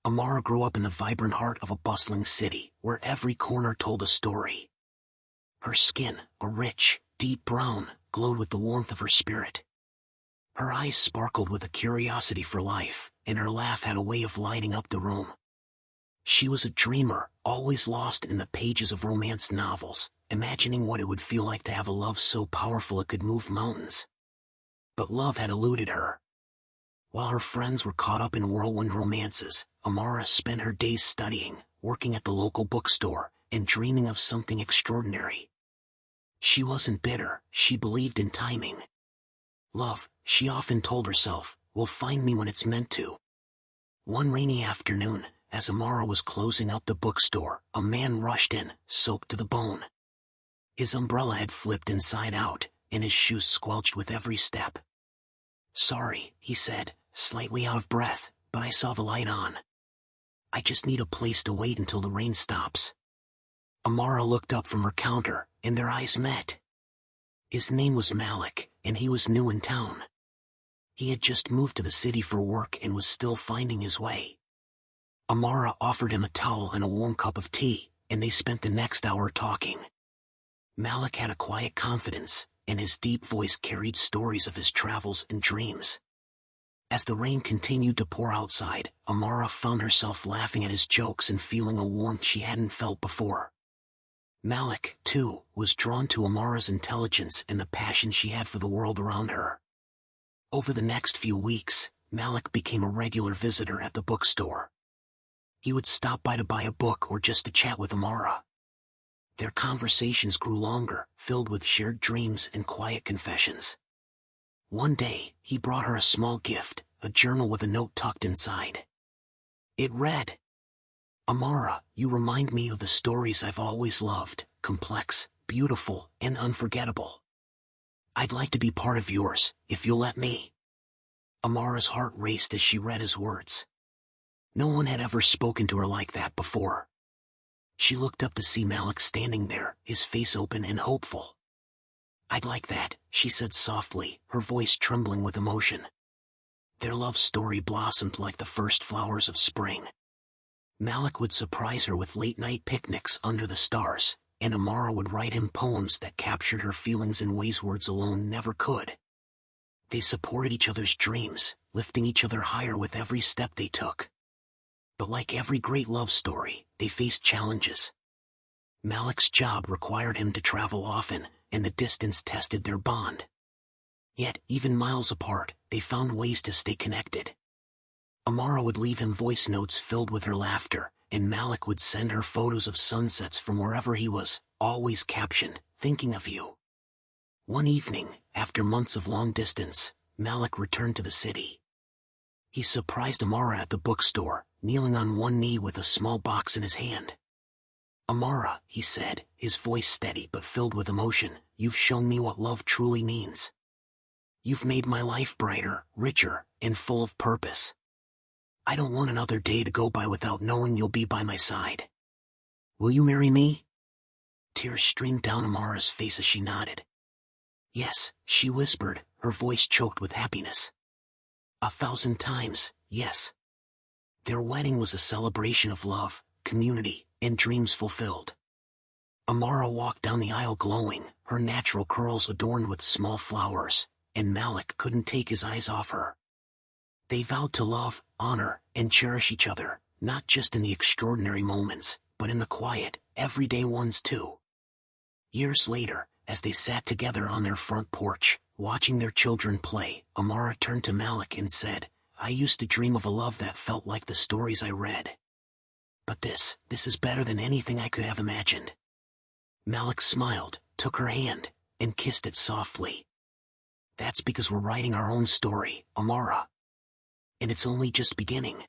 Amara grew up in the vibrant heart of a bustling city, where every corner told a story. Her skin, a rich, deep brown, glowed with the warmth of her spirit. Her eyes sparkled with a curiosity for life, and her laugh had a way of lighting up the room. She was a dreamer, always lost in the pages of romance novels, imagining what it would feel like to have a love so powerful it could move mountains. But love had eluded her. While her friends were caught up in whirlwind romances, Amara spent her days studying, working at the local bookstore, and dreaming of something extraordinary. She wasn't bitter, she believed in timing. Love, she often told herself, will find me when it's meant to. One rainy afternoon, as Amara was closing up the bookstore, a man rushed in, soaked to the bone. His umbrella had flipped inside out, and his shoes squelched with every step. "Sorry," he said, slightly out of breath, "but I saw the light on. I just need a place to wait until the rain stops." Amara looked up from her counter, and their eyes met. His name was Malik, and he was new in town. He had just moved to the city for work and was still finding his way. Amara offered him a towel and a warm cup of tea, and they spent the next hour talking. Malik had a quiet confidence, and his deep voice carried stories of his travels and dreams. As the rain continued to pour outside, Amara found herself laughing at his jokes and feeling a warmth she hadn't felt before. Malik, too, was drawn to Amara's intelligence and the passion she had for the world around her. Over the next few weeks, Malik became a regular visitor at the bookstore. He would stop by to buy a book or just to chat with Amara. Their conversations grew longer, filled with shared dreams and quiet confessions. One day, he brought her a small gift, a journal with a note tucked inside. It read, "Amara, you remind me of the stories I've always loved, complex, beautiful, and unforgettable. I'd like to be part of yours, if you'll let me." Amara's heart raced as she read his words. No one had ever spoken to her like that before. She looked up to see Malik standing there, his face open and hopeful. "I'd like that," she said softly, her voice trembling with emotion. Their love story blossomed like the first flowers of spring. Malik would surprise her with late-night picnics under the stars, and Amara would write him poems that captured her feelings in ways words alone never could. They supported each other's dreams, lifting each other higher with every step they took. But like every great love story, they faced challenges. Malik's job required him to travel often, and the distance tested their bond. Yet, even miles apart, they found ways to stay connected. Amara would leave him voice notes filled with her laughter, and Malik would send her photos of sunsets from wherever he was, always captioned, "Thinking of you." One evening, after months of long distance, Malik returned to the city. He surprised Amara at the bookstore, kneeling on one knee with a small box in his hand. "Amara," he said, his voice steady but filled with emotion, "you've shown me what love truly means. You've made my life brighter, richer, and full of purpose. I don't want another day to go by without knowing you'll be by my side. Will you marry me?" Tears streamed down Amara's face as she nodded. "Yes," she whispered, her voice choked with happiness. 1,000 times, yes. Their wedding was a celebration of love, community, and dreams fulfilled. Amara walked down the aisle glowing, her natural curls adorned with small flowers, and Malik couldn't take his eyes off her. They vowed to love, honor, and cherish each other, not just in the extraordinary moments, but in the quiet, everyday ones too. Years later, as they sat together on their front porch, watching their children play, Amara turned to Malik and said, "I used to dream of a love that felt like the stories I read. But this is better than anything I could have imagined." Malik smiled, took her hand, and kissed it softly. "That's because we're writing our own story, Amara. And it's only just beginning."